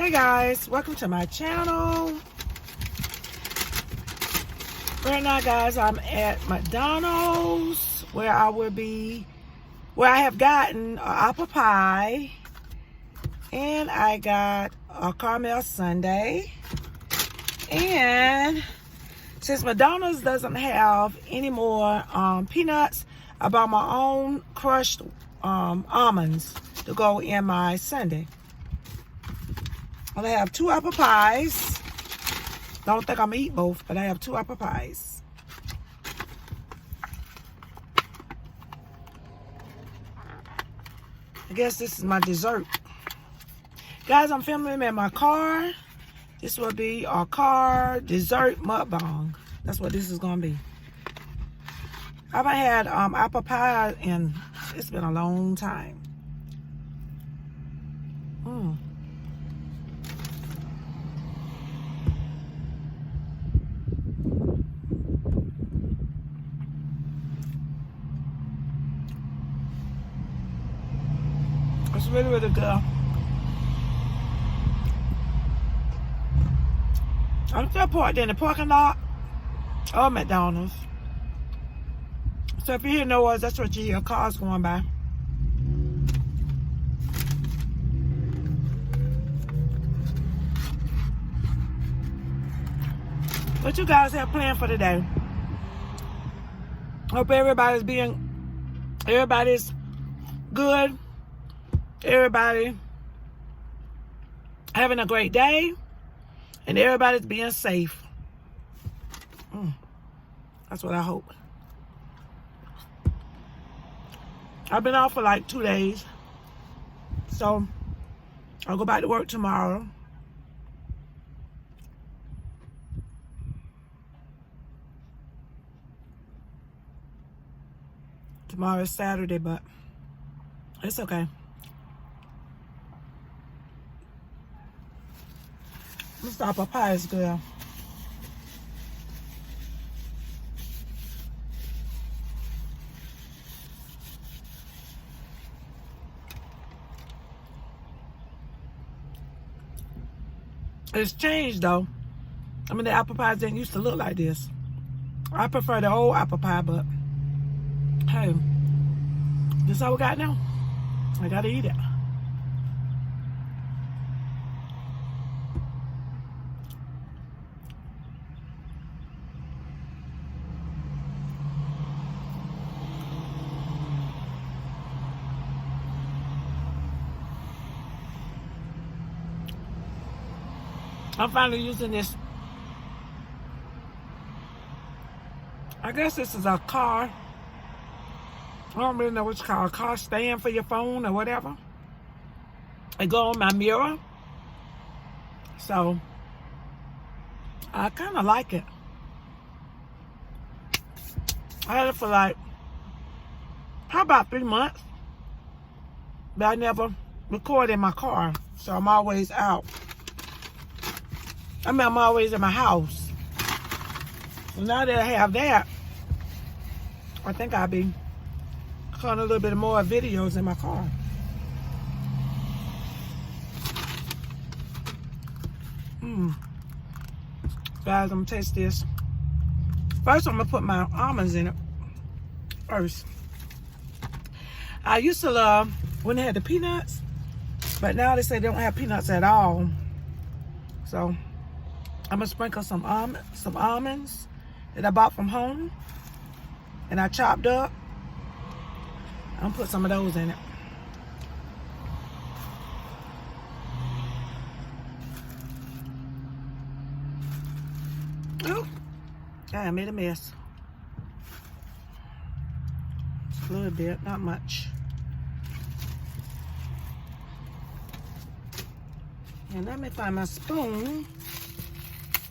Hey guys, welcome to my channel. Right now guys, I'm at McDonald's where I have gotten an apple pie and I got a caramel sundae. And since McDonald's doesn't have any more peanuts, I bought my own crushed almonds to go in my sundae. Well, I have 2 apple pies. Don't think I'm gonna eat both, but I have 2 apple pies. I guess this is my dessert. Guys, I'm filming in my car. This will be our car dessert mukbang. That's what this is gonna be. I haven't had apple pie in, it's been a long time. It's really, really good. I'm still parked in the parking lot of McDonald's. So if you hear noise, that's what you hear, cars going by. What you guys have planned for today? Hope everybody's good. Everybody having a great day. And everybody's being safe. That's what I hope. I've been off for like 2 days. So I'll go back to work tomorrow. Tomorrow is Saturday, but it's okay. This apple pie is good. It's changed though. I mean, the apple pies didn't used to look like this. I prefer the old apple pie, but hey, this is all we got now. I gotta eat it. I'm finally using this. I guess this is a car. I don't really know what it's called. A car stand for your phone or whatever. It go on my mirror. So, I kind of like it. I had it for like, how about 3 months? But I never record in my car. So I'm always out. I'm always in my house. So now that I have that, I think I'll be cutting a little bit more videos in my car. Guys, I'm gonna taste this. First, I'm gonna put my almonds in it. First. I used to love when they had the peanuts, but now they say they don't have peanuts at all. So I'm gonna sprinkle some almonds that I bought from home and I chopped up. I'm gonna put some of those in it. Oh, I made a mess. Just a little bit, not much. And let me find my spoon.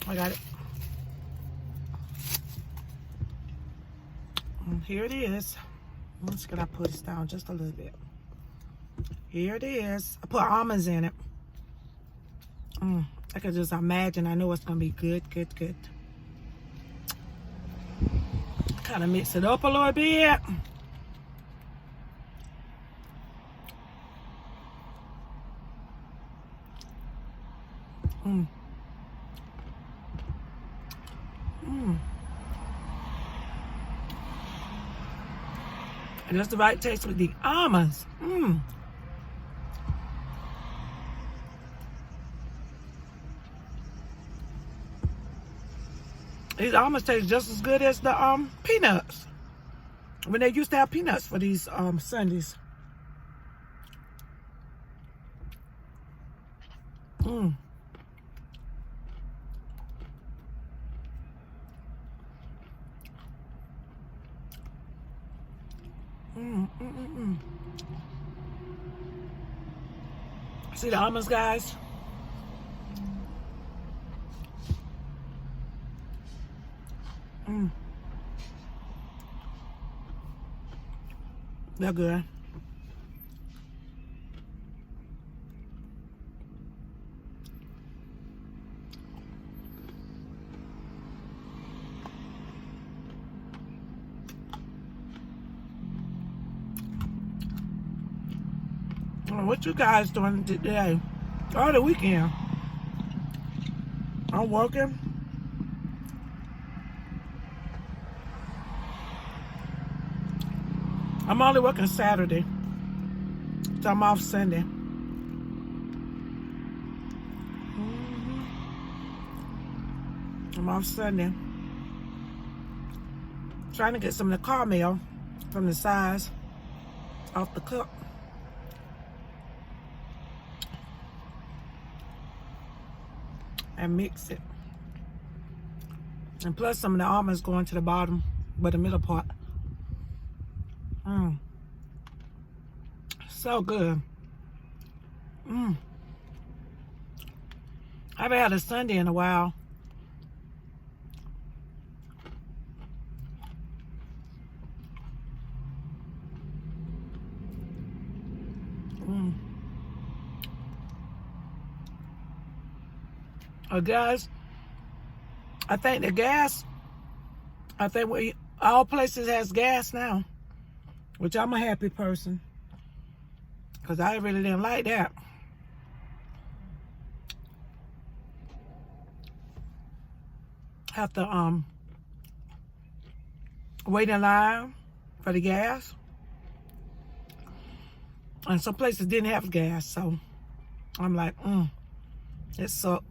I got it. And here it is. I'm just gonna put this down just a little bit. Here it is. I put almonds in it. I can just imagine. I know it's gonna be good, good, good. Kind of mix it up a little bit. Mm. Mm. And just the right taste with the almonds. Mm. These almonds taste just as good as the peanuts. When they used to have peanuts for these sundaes. Mm. See the almonds, guys? They're good. What you guys doing today? Or the weekend? I'm working. I'm only working Saturday. So I'm off Sunday. I'm off Sunday. Trying to get some of the caramel from the sides off the cup. And mix it. And plus some of the almonds going to the bottom, but the middle part. So good. I haven't had a sundae in a while. Guys, I think the gas, all places has gas now, which I'm a happy person, because I really didn't like that. Have to wait in line for the gas, and some places didn't have gas, so I'm like, it sucked.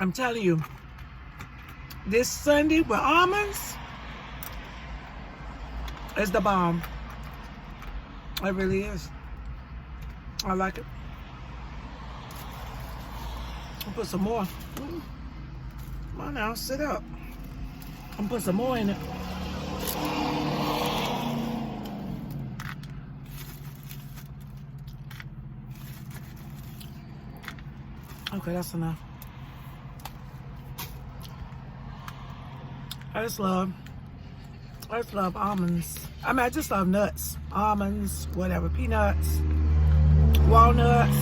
I'm telling you, this sundae with almonds is the bomb. It really is. I like it. I'll put some more. Come on now, sit up. I'm put some more in it. Okay, that's enough. I just love almonds. I mean, I just love nuts. Almonds, whatever, peanuts, walnuts.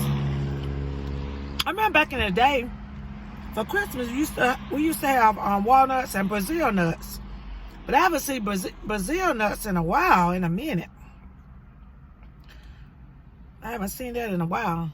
I remember back in the day, for Christmas, we used to have walnuts and Brazil nuts. But I haven't seen Brazil nuts in a while, in a minute. I haven't seen that in a while.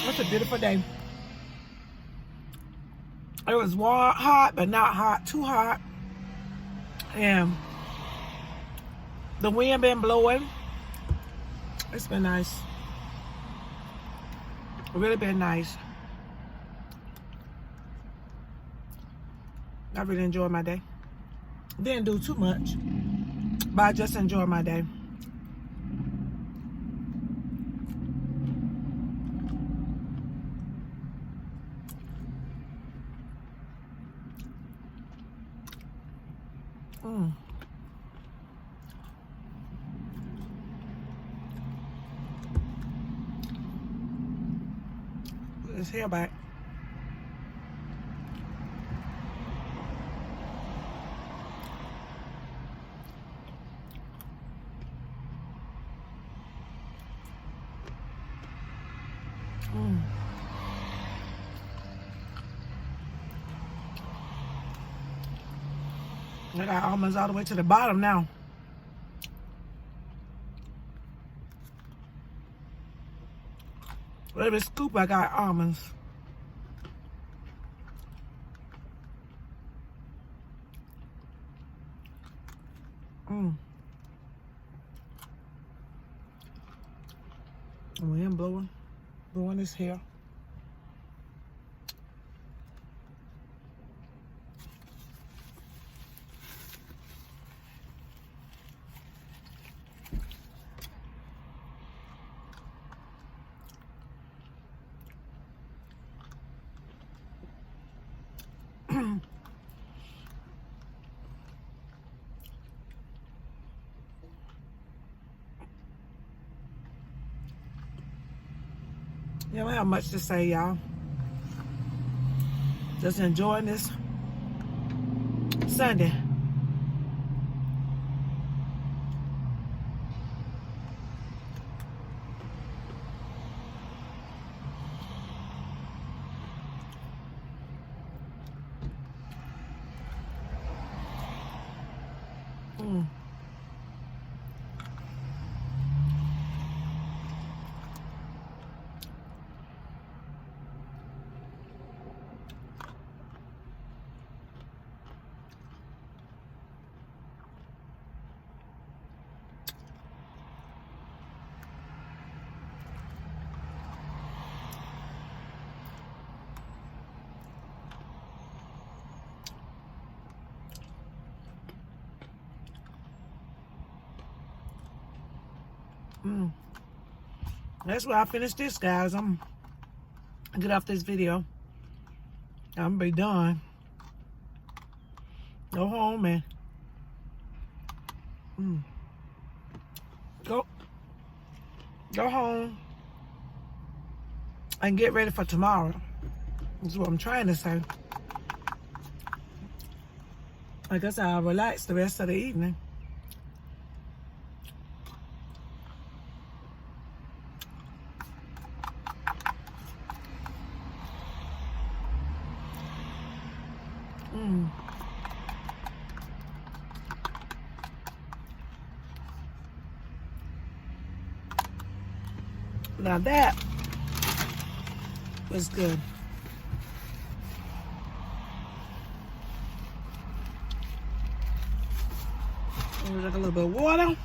It's a beautiful day. It was warm, hot, but not hot, too hot. And the wind been blowing. It's been nice. Really been nice. I really enjoyed my day. Didn't do too much, but I just enjoyed my day. Put his hair back. I got almonds all the way to the bottom now. Every scoop I got almonds. Wind blowing his hair. Yeah, I don't have much to say, y'all. Just enjoying this Sunday. That's where I finished this, guys. I'm gonna get off this video. I'm gonna be done. Go home and go home and get ready for tomorrow. That's what I'm trying to say. I guess I'll relax the rest of the evening. Now that was good. Drink a little bit of water.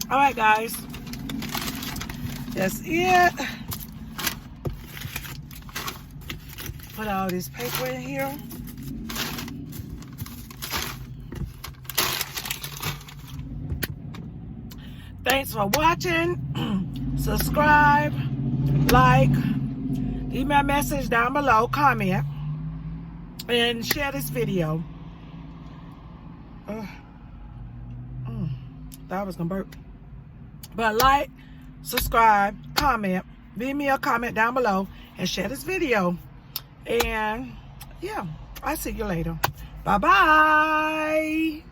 All right, guys, that's it. Put all this paper in here. Thanks for watching. Subscribe, like, leave me a message down below, comment, and share this video. Thought I was gonna burp. But like, subscribe, comment, leave me a comment down below, and share this video. And yeah, I'll see you later. Bye-bye.